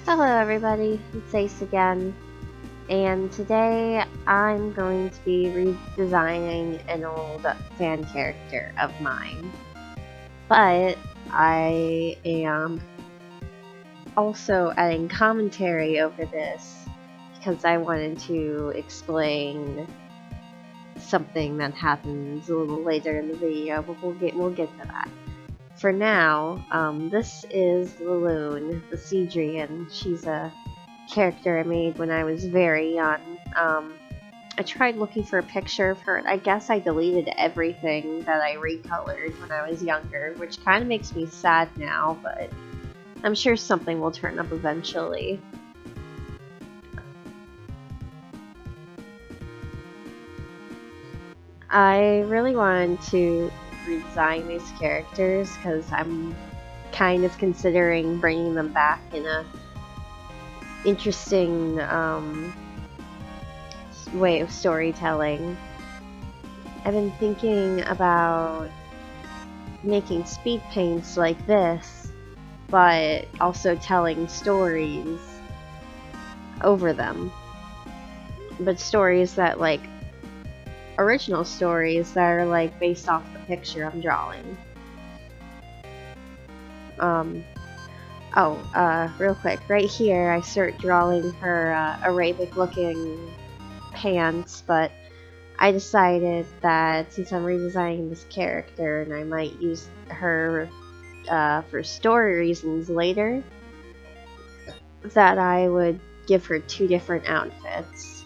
Hello everybody, it's Ace again, and today I'm going to be redesigning an old fan character of mine. But I am also adding commentary over this because I wanted to explain something that happens a little later in the video, but we'll get to that. For now, this is Laloon, the Cedrian. She's a character I made when I was very young. I tried looking for a picture of her. I guess I deleted everything that I recolored when I was younger, which kind of makes me sad now, but I'm sure something will turn up eventually. I really wanted to redesign these characters because I'm kind of considering bringing them back in a interesting way of storytelling. I've been thinking about making speed paints like this, but also telling stories over them. But stories that, like, original stories that are, like, based off the picture I'm drawing. Real quick, right here I start drawing her Arabic looking pants, but I decided that since I'm redesigning this character and I might use her for story reasons later, that I would give her two different outfits.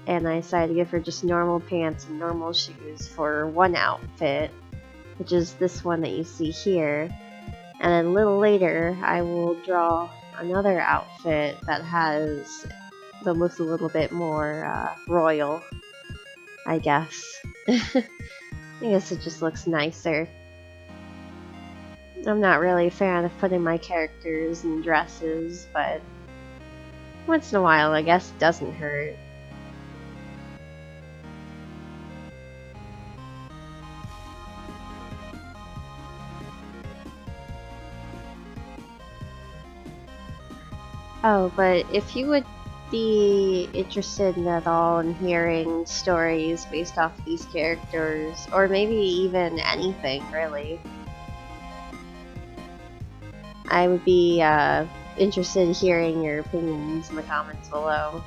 And I decided to give her just normal pants and normal shoes for one outfit, which is this one that you see here. And then a little later, I will draw another outfit that looks a little bit more royal, I guess. I guess it just looks nicer. I'm not really a fan of putting my characters in dresses, but once in a while, I guess it doesn't hurt. Oh, but if you would be interested at all in hearing stories based off of these characters, or maybe even anything, really, I would be interested in hearing your opinions in the comments below.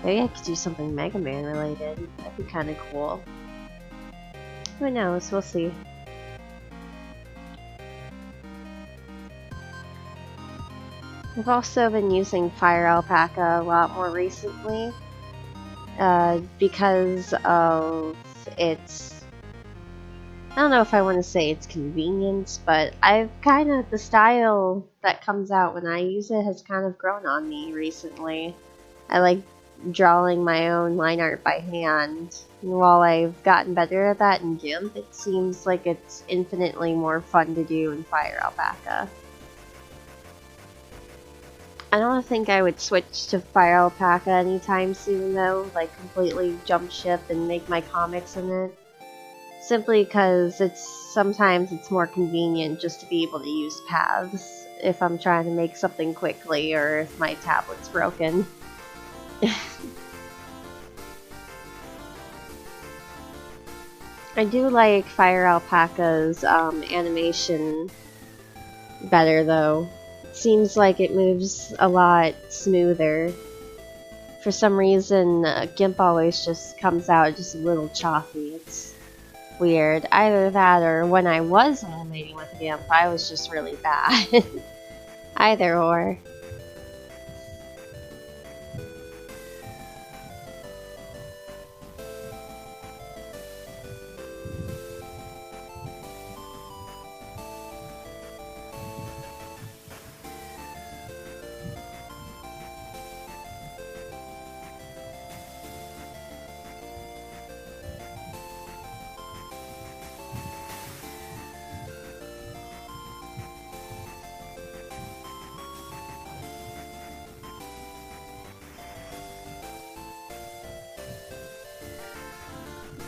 Maybe I could do something Mega Man related. That'd be kind of cool. Who knows? We'll see. I've also been using Fire Alpaca a lot more recently because of its, I don't know if I want to say it's convenience, but the style that comes out when I use it has kind of grown on me recently. I like drawing my own line art by hand, and while I've gotten better at that in GIMP, it seems like it's infinitely more fun to do in Fire Alpaca. I don't think I would switch to Fire Alpaca anytime soon though, like completely jump ship and make my comics in it. Simply because sometimes it's more convenient just to be able to use paths if I'm trying to make something quickly or if my tablet's broken. I do like Fire Alpaca's animation better though. Seems like it moves a lot smoother. For some reason, GIMP always just comes out just a little choppy. It's weird. Either that or when I was animating with GIMP, I was just really bad. Either or.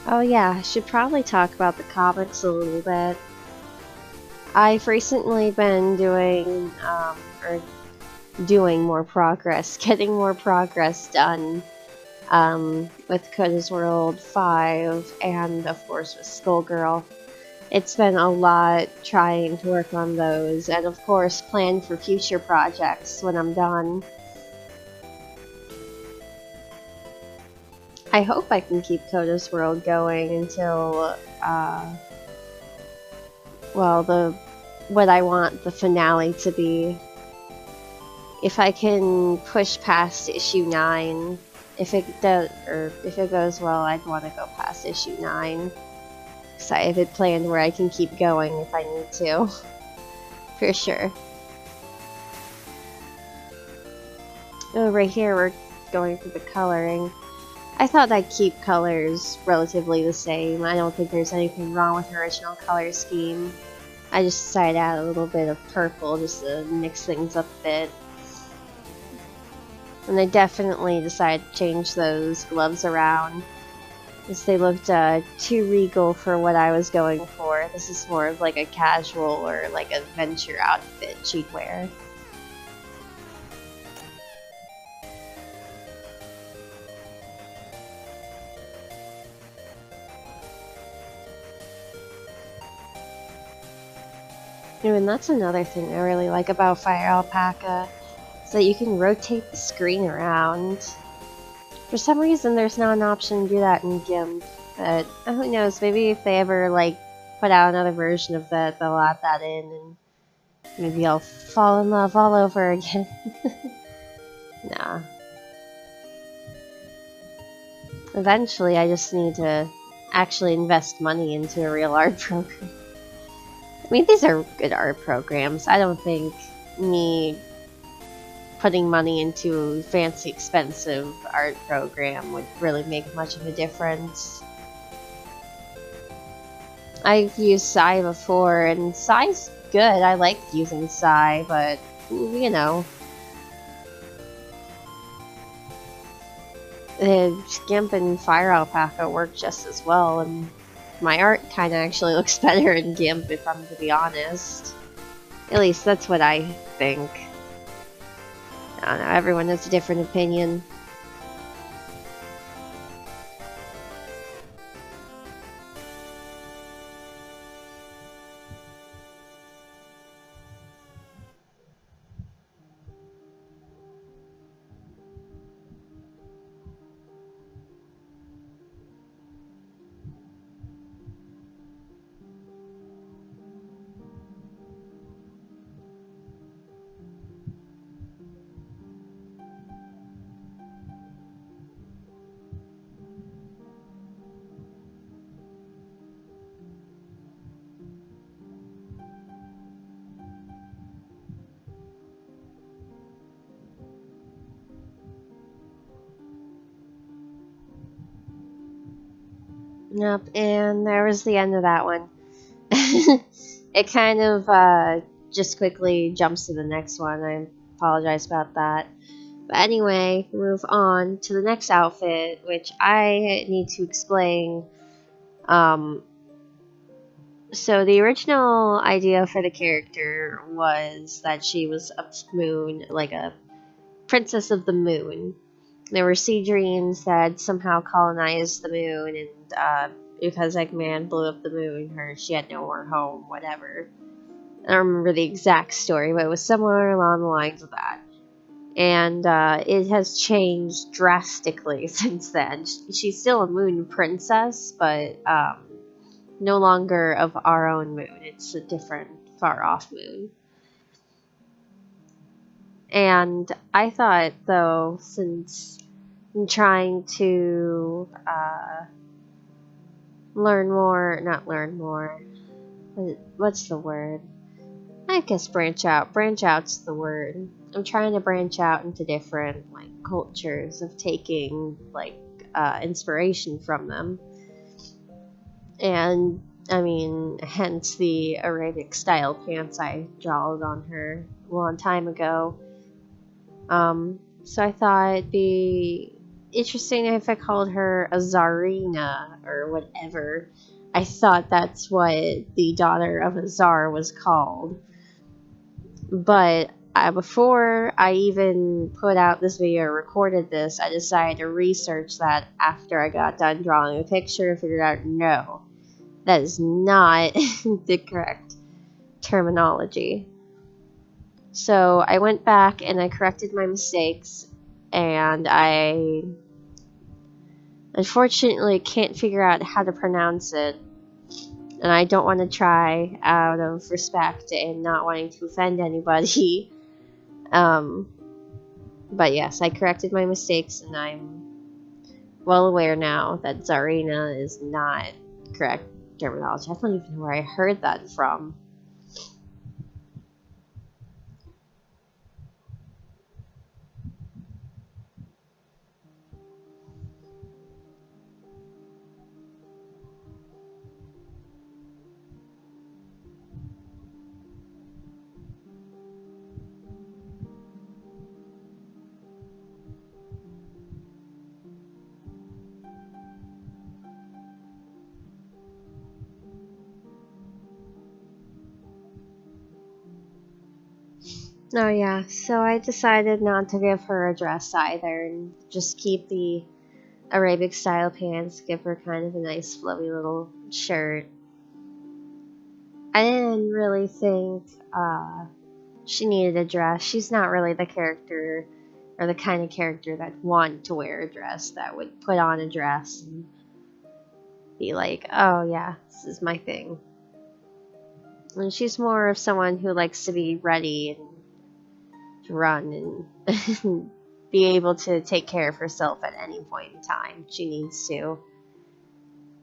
Oh yeah, I should probably talk about the comics a little bit. I've recently been doing, or doing more progress, getting more progress done with Coda's World 5 and, of course, with Skullgirl. It's been a lot trying to work on those, and of course plan for future projects when I'm done. I hope I can keep Coda's World going until, well, what I want the finale to be. If I can push past issue 9, if it goes well, I'd want to go past issue 9. So I have it planned where I can keep going if I need to. For sure. Oh, right here we're going through the coloring. I thought I'd keep colors relatively the same. I don't think there's anything wrong with the original color scheme. I just decided to add a little bit of purple just to mix things up a bit. And I definitely decided to change those gloves around, because they looked too regal for what I was going for. This is more of like a casual or like adventure outfit she'd wear. And that's another thing I really like about Fire Alpaca, is that you can rotate the screen around. For some reason, there's not an option to do that in GIMP, but who knows, maybe if they ever, like, put out another version of that, they'll add that in, and maybe I'll fall in love all over again. Nah. Eventually, I just need to actually invest money into a real art program. I mean, these are good art programs. I don't think me putting money into a fancy, expensive art program would really make much of a difference. I've used Sai before, and Sai's good. I like using Sai, but, you know. GIMP and Fire Alpaca work just as well, and my art kinda actually looks better in GIMP, if I'm to be honest. At least that's what I think. I don't know, everyone has a different opinion. Yep, and there was the end of that one. It kind of just quickly jumps to the next one. I apologize about that. But anyway, move on to the next outfit, which I need to explain. So the original idea for the character was that she was a moon, like a princess of the moon. There were sea dreams that had somehow colonized the moon, and because Eggman blew up the moon, she had no more home, whatever. I don't remember the exact story, but it was somewhere along the lines of that. And it has changed drastically since then. She's still a moon princess, but no longer of our own moon. It's a different, far-off moon. And I thought, though, since I'm trying to not learn more, what's the word? I guess branch out. Branch out's the word. I'm trying to branch out into different, like, cultures of taking, like, inspiration from them. And, I mean, hence the Arabic style pants I drawed on her a long time ago. So I thought it'd be interesting if I called her a Tsarina or whatever. I thought that's what the daughter of a Tsar was called. But Before I even put out this video or recorded this, I decided to research that after I got done drawing a picture and figured out no, that is not the correct terminology. So I went back and I corrected my mistakes, and I unfortunately can't figure out how to pronounce it, and I don't want to try out of respect and not wanting to offend anybody. But yes, I corrected my mistakes, and I'm well aware now that Tsarina is not correct terminology. I don't even know where I heard that from. Oh yeah, so I decided not to give her a dress either, and just keep the Arabic style pants, give her kind of a nice flowy little shirt. I didn't really think she needed a dress. She's not really the character, or the kind of character that want to wear a dress, that would put on a dress and be like, oh yeah, this is my thing. And she's more of someone who likes to be ready and to run and be able to take care of herself at any point in time she needs to.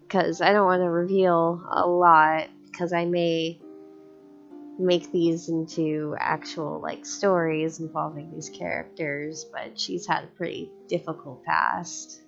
Because I don't want to reveal a lot, because I may make these into actual like stories involving these characters, but she's had a pretty difficult past.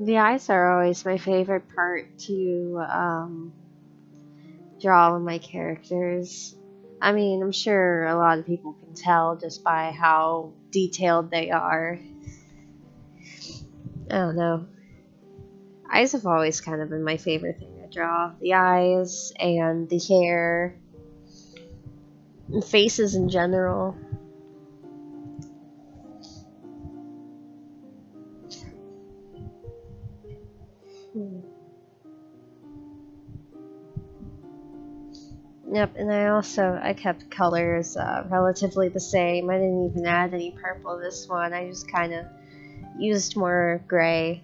The eyes are always my favorite part to draw with my characters. I mean, I'm sure a lot of people can tell just by how detailed they are. I don't know. Eyes have always kind of been my favorite thing to draw. The eyes and the hair and faces in general. Yep, and I kept colors relatively the same. I didn't even add any purple this one. I just kind of used more gray.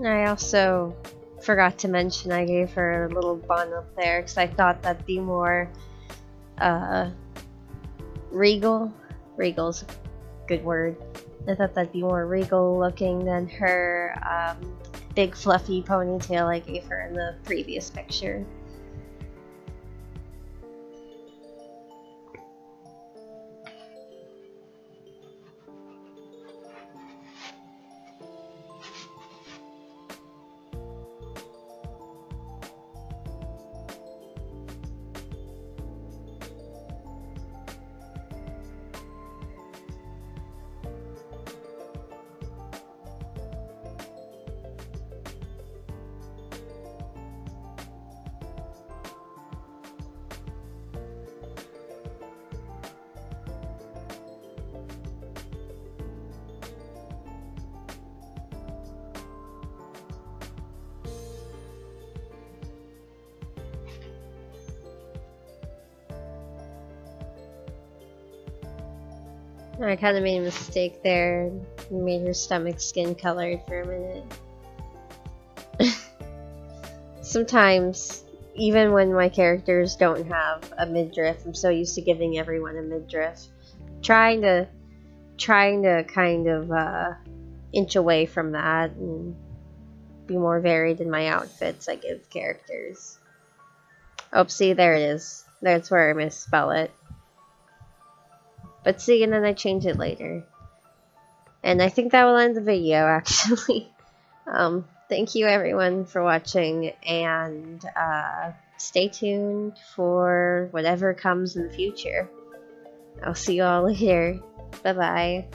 I also forgot to mention I gave her a little bun up there because I thought that'd be more regal. Regal's a good word. I thought that'd be more regal looking than her big fluffy ponytail I gave her in the previous picture. I kind of made a mistake there. Made her stomach skin colored for a minute. Sometimes, even when my characters don't have a midriff, I'm so used to giving everyone a midriff. Trying to kind of inch away from that and be more varied in my outfits I give characters. Oh, see, there it is. That's where I misspell it. But see, and then I change it later. And I think that will end the video, actually. Thank you everyone for watching, and stay tuned for whatever comes in the future. I'll see you all later. Bye-bye.